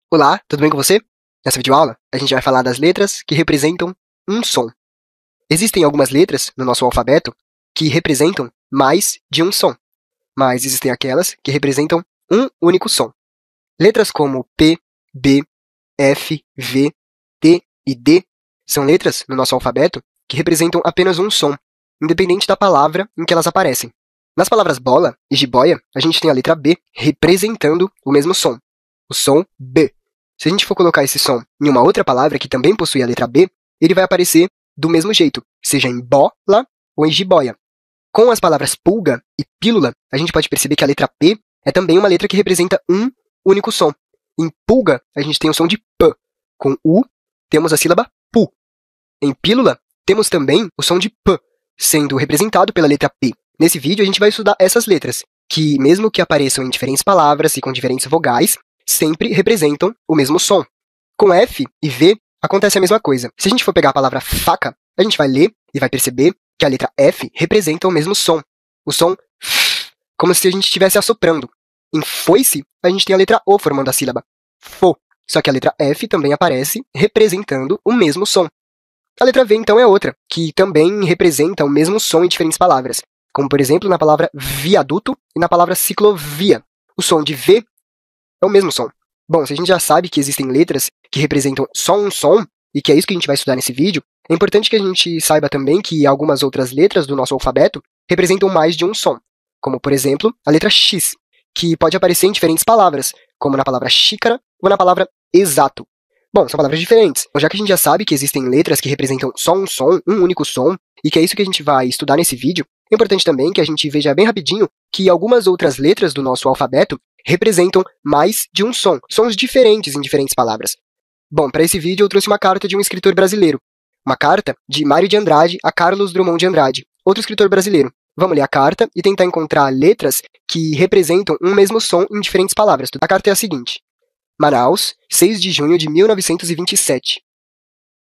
Olá, tudo bem com você? Nessa videoaula, a gente vai falar das letras que representam um som. Existem algumas letras no nosso alfabeto que representam mais de um som, mas existem aquelas que representam um único som. Letras como P, B, F, V, T e D são letras no nosso alfabeto que representam apenas um som, independente da palavra em que elas aparecem. Nas palavras bola e jiboia, a gente tem a letra B representando o mesmo som, o som B. Se a gente for colocar esse som em uma outra palavra que também possui a letra B, ele vai aparecer do mesmo jeito, seja em bola ou em jiboia. Com as palavras pulga e pílula, a gente pode perceber que a letra P é também uma letra que representa um único som. Em pulga, a gente tem o som de P. Com U, temos a sílaba pu. Em pílula, temos também o som de P, sendo representado pela letra P. Nesse vídeo, a gente vai estudar essas letras, que, mesmo que apareçam em diferentes palavras e com diferentes vogais, sempre representam o mesmo som. Com F e V, acontece a mesma coisa. Se a gente for pegar a palavra faca, a gente vai ler e vai perceber que a letra F representa o mesmo som. O som F, como se a gente estivesse assoprando. Em foice, a gente tem a letra O formando a sílaba fo, só que a letra F também aparece representando o mesmo som. A letra V, então, é outra, que também representa o mesmo som em diferentes palavras, como, por exemplo, na palavra viaduto e na palavra ciclovia. O som de V é o mesmo som. Bom, se a gente já sabe que existem letras que representam só um som, e que é isso que a gente vai estudar nesse vídeo, é importante que a gente saiba também que algumas outras letras do nosso alfabeto representam mais de um som, como, por exemplo, a letra X, que pode aparecer em diferentes palavras, como na palavra xícara ou na palavra exato. Bom, são palavras diferentes. Então, já que a gente já sabe que existem letras que representam só um som, um único som, e que é isso que a gente vai estudar nesse vídeo, é importante também que a gente veja bem rapidinho que algumas outras letras do nosso alfabeto representam mais de um som, sons diferentes em diferentes palavras. Bom, para esse vídeo eu trouxe uma carta de um escritor brasileiro, uma carta de Mário de Andrade a Carlos Drummond de Andrade, outro escritor brasileiro. Vamos ler a carta e tentar encontrar letras que representam um mesmo som em diferentes palavras. A carta é a seguinte: Manaus, 6 de junho de 1927.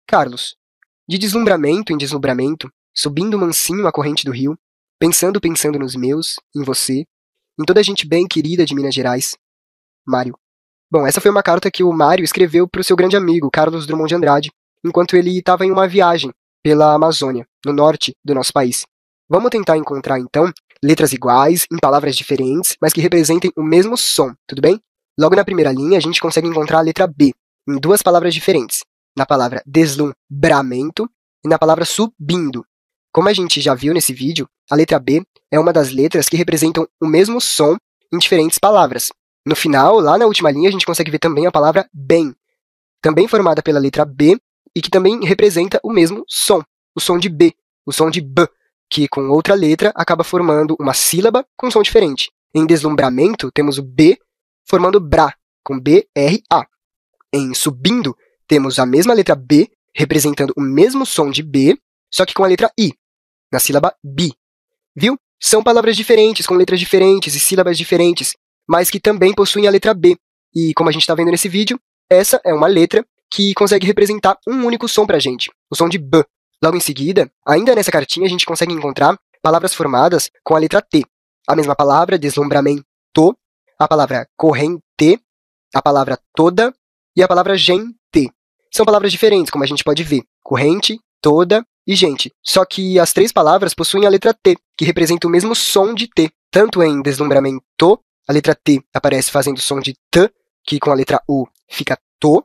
Carlos, de deslumbramento em deslumbramento, subindo mansinho a corrente do rio, pensando nos meus, em você, em toda a gente bem querida de Minas Gerais. Mário. Bom, essa foi uma carta que o Mário escreveu para o seu grande amigo, Carlos Drummond de Andrade, enquanto ele estava em uma viagem pela Amazônia, no norte do nosso país. Vamos tentar encontrar, então, letras iguais, em palavras diferentes, mas que representem o mesmo som, tudo bem? Logo na primeira linha, a gente consegue encontrar a letra B, em duas palavras diferentes, na palavra deslumbramento e na palavra subindo. Como a gente já viu nesse vídeo, a letra B é uma das letras que representam o mesmo som em diferentes palavras. No final, lá na última linha, a gente consegue ver também a palavra bem, também formada pela letra B e que também representa o mesmo som, o som de B, o som de B, que com outra letra acaba formando uma sílaba com som diferente. Em deslumbramento, temos o B formando bra, com B-R-A. Em subindo, temos a mesma letra B representando o mesmo som de B, só que com a letra I, na sílaba bi. Viu? São palavras diferentes, com letras diferentes e sílabas diferentes, mas que também possuem a letra B. E, como a gente está vendo nesse vídeo, essa é uma letra que consegue representar um único som para a gente, o som de B. Logo em seguida, ainda nessa cartinha, a gente consegue encontrar palavras formadas com a letra T. A mesma palavra, deslumbramento, a palavra corrente, a palavra toda e a palavra gente. São palavras diferentes, como a gente pode ver, corrente, toda e gente. Só que as três palavras possuem a letra T, que representa o mesmo som de T. Tanto em deslumbramento, a letra T aparece fazendo o som de T, que com a letra U fica to,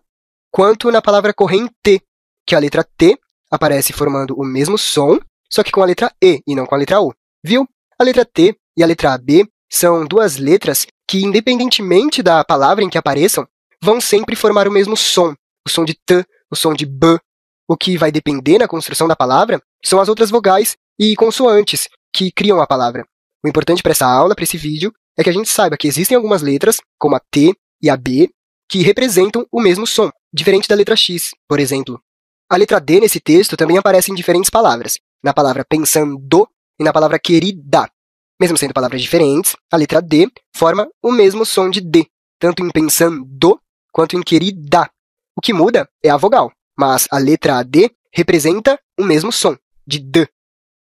quanto na palavra corrente, que a letra T aparece formando o mesmo som, só que com a letra E e não com a letra U. Viu? A letra T e a letra B são duas letras que, independentemente da palavra em que apareçam, vão sempre formar o mesmo som, o som de T, o som de B. O que vai depender na construção da palavra são as outras vogais e consoantes que criam a palavra. O importante para essa aula, para esse vídeo, é que a gente saiba que existem algumas letras, como a T e a B, que representam o mesmo som, diferente da letra X, por exemplo. A letra D nesse texto também aparece em diferentes palavras, na palavra pensando e na palavra querida. Mesmo sendo palavras diferentes, a letra D forma o mesmo som de D, tanto em pensando quanto em querida. O que muda é a vogal, mas a letra D representa o mesmo som, de D.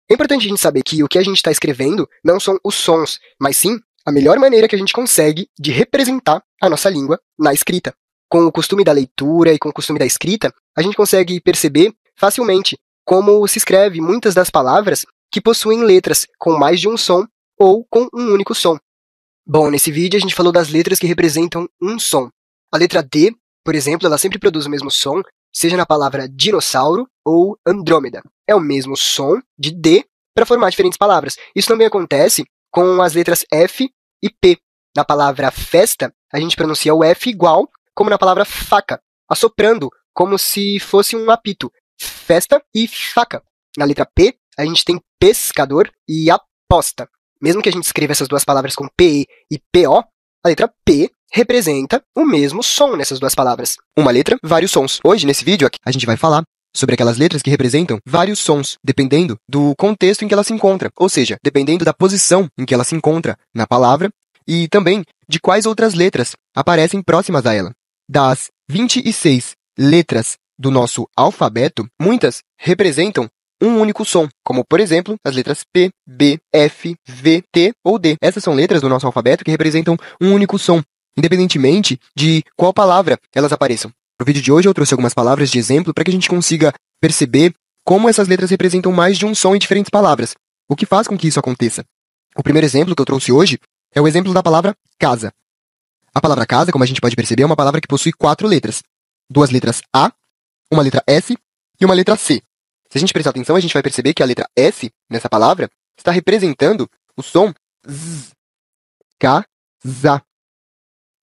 É importante a gente saber que o que a gente está escrevendo não são os sons, mas sim a melhor maneira que a gente consegue de representar a nossa língua na escrita. com o costume da leitura e com o costume da escrita, a gente consegue perceber facilmente como se escreve muitas das palavras que possuem letras com mais de um som ou com um único som. Bom, nesse vídeo a gente falou das letras que representam um som. A letra D, por exemplo, ela sempre produz o mesmo som, seja na palavra dinossauro ou Andrômeda. É o mesmo som de D para formar diferentes palavras. Isso também acontece com as letras F e P. Na palavra festa, a gente pronuncia o F igual como na palavra faca, assoprando como se fosse um apito. Festa e faca. Na letra P, a gente tem pescador e aposta. Mesmo que a gente escreva essas duas palavras com PE e PO, a letra P representa o mesmo som nessas duas palavras. Uma letra, vários sons. Hoje, nesse vídeo aqui, a gente vai falar sobre aquelas letras que representam vários sons, dependendo do contexto em que ela se encontra, ou seja, dependendo da posição em que ela se encontra na palavra e também de quais outras letras aparecem próximas a ela. Das 26 letras do nosso alfabeto, muitas representam um único som, como, por exemplo, as letras P, B, F, V, T ou D. Essas são letras do nosso alfabeto que representam um único som, independentemente de qual palavra elas apareçam. No vídeo de hoje eu trouxe algumas palavras de exemplo para que a gente consiga perceber como essas letras representam mais de um som em diferentes palavras, o que faz com que isso aconteça. O primeiro exemplo que eu trouxe hoje é o exemplo da palavra casa. A palavra casa, como a gente pode perceber, é uma palavra que possui 4 letras. 2 letras A, uma letra S e uma letra C. Se a gente prestar atenção, a gente vai perceber que a letra S, nessa palavra, está representando o som Z. Casa.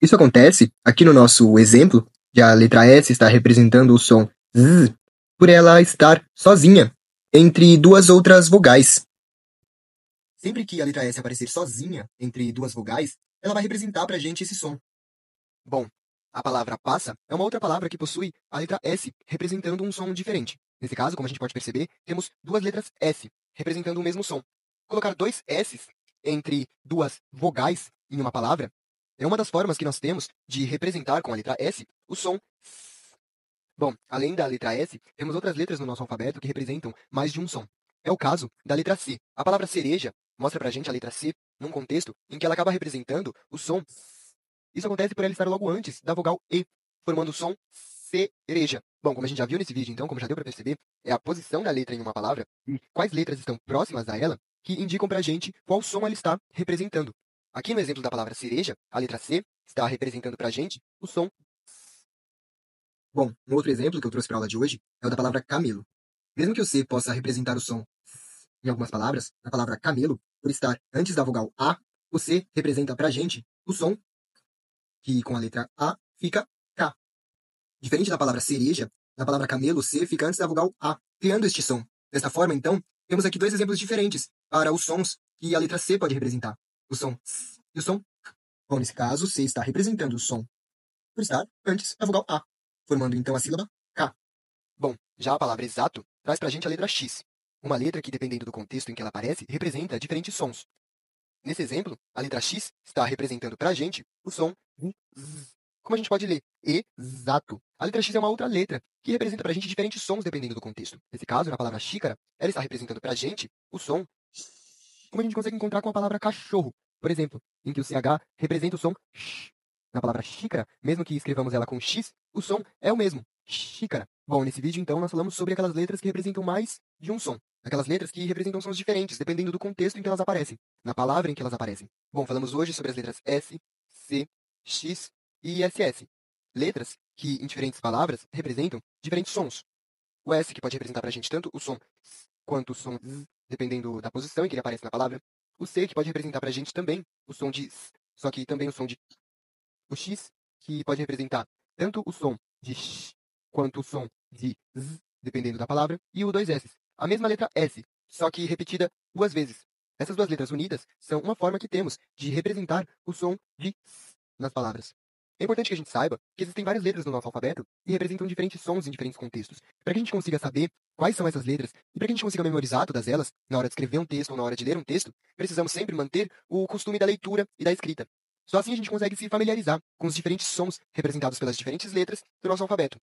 Isso acontece aqui no nosso exemplo, que a letra S está representando o som Z, por ela estar sozinha entre duas outras vogais. Sempre que a letra S aparecer sozinha entre duas vogais, ela vai representar para a gente esse som. Bom, a palavra passa é uma outra palavra que possui a letra S representando um som diferente. Nesse caso, como a gente pode perceber, temos duas letras S representando o mesmo som. Colocar dois S's entre duas vogais em uma palavra é uma das formas que nós temos de representar com a letra S o som S. Bom, além da letra S, temos outras letras no nosso alfabeto que representam mais de um som. É o caso da letra C. A palavra cereja mostra pra gente a letra C num contexto em que ela acaba representando o som S. Isso acontece por ela estar logo antes da vogal E, formando o som cereja. Bom, como a gente já viu nesse vídeo, então, como já deu para perceber, é a posição da letra em uma palavra e quais letras estão próximas a ela que indicam pra gente qual som ela está representando. Aqui no exemplo da palavra cereja, a letra C está representando pra gente o som S. Bom, um outro exemplo que eu trouxe para a aula de hoje é o da palavra camelo. Mesmo que o C possa representar o som S em algumas palavras, na palavra camelo, por estar antes da vogal A, o C representa pra gente o som que com a letra A fica K. Diferente da palavra cereja, na palavra camelo, o C fica antes da vogal A, criando este som. Desta forma, então, temos aqui dois exemplos diferentes para os sons que a letra C pode representar. O som S e o som K. Bom, nesse caso, C está representando o som por estar antes da vogal A, formando então a sílaba K. Bom, já a palavra exato traz pra gente a letra X, uma letra que, dependendo do contexto em que ela aparece, representa diferentes sons. Nesse exemplo, a letra X está representando pra gente o som Z. Como a gente pode ler? Exato. A letra X é uma outra letra que representa pra gente diferentes sons dependendo do contexto. Nesse caso, na palavra xícara, ela está representando pra gente o som X, como a gente consegue encontrar com a palavra cachorro, por exemplo, em que o CH representa o som X. Na palavra xícara, mesmo que escrevamos ela com X, o som é o mesmo, xícara. Bom, nesse vídeo, então, nós falamos sobre aquelas letras que representam mais de um som. Aquelas letras que representam sons diferentes, dependendo do contexto em que elas aparecem, na palavra em que elas aparecem. Bom, falamos hoje sobre as letras S, C, X e SS. Letras que, em diferentes palavras, representam diferentes sons. O S, que pode representar pra gente tanto o som S quanto o som Z, dependendo da posição em que ele aparece na palavra. O C, que pode representar pra gente também o som de S, só que também o som de K. O X, que pode representar tanto o som de X quanto o som de Z, dependendo da palavra. E o dois S, a mesma letra S, só que repetida duas vezes. Essas duas letras unidas são uma forma que temos de representar o som de S nas palavras. É importante que a gente saiba que existem várias letras no nosso alfabeto e representam diferentes sons em diferentes contextos. Para que a gente consiga saber quais são essas letras e para que a gente consiga memorizar todas elas na hora de escrever um texto ou na hora de ler um texto, precisamos sempre manter o costume da leitura e da escrita. Só assim a gente consegue se familiarizar com os diferentes sons representados pelas diferentes letras do nosso alfabeto.